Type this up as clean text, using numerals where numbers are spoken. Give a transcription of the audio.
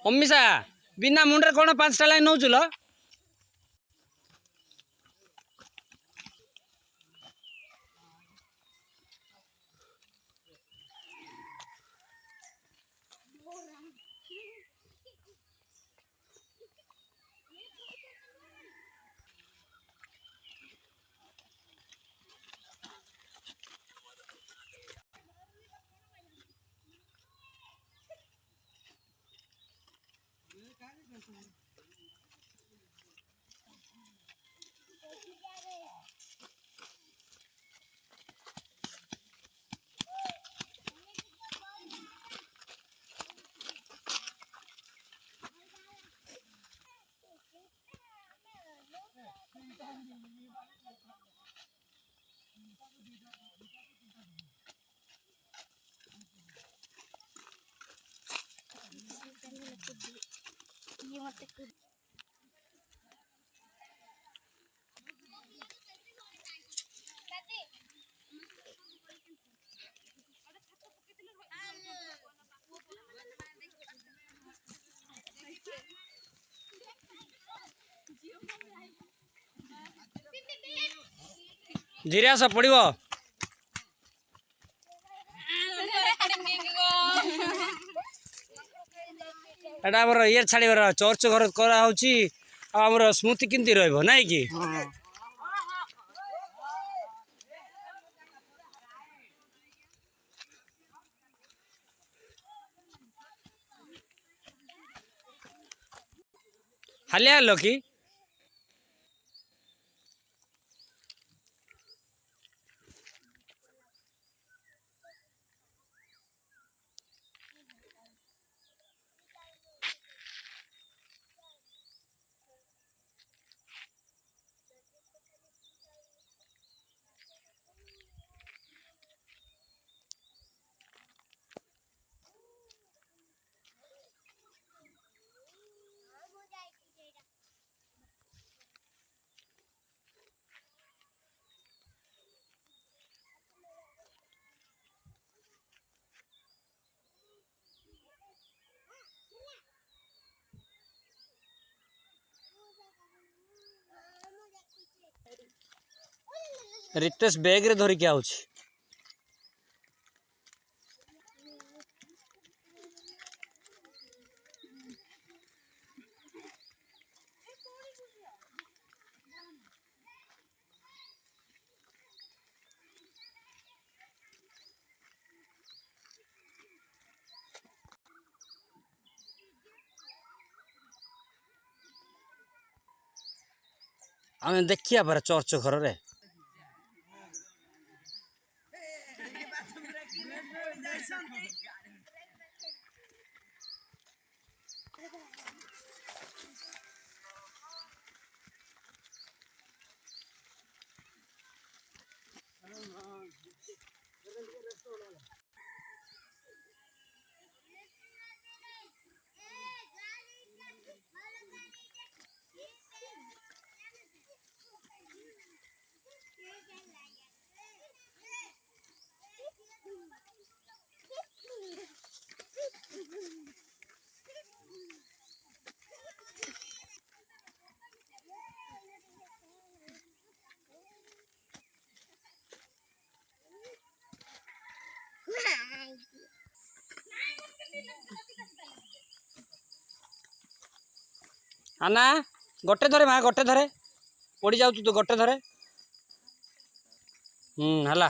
अमिशा बिना मुंडे कौन 5टा लाइन नौचुल धीरे आस पड़ो एटा आमर ये छाड़ चर्च घर कर स्मृति किंती रहा कि हालिया हेलो कि रितेश बैग रे धरिक आउछ आम देखिया पर चर्च घर रे आना गोटे धरे माँ गोटे धरे पड़ जाऊ तो गोटे धरे हला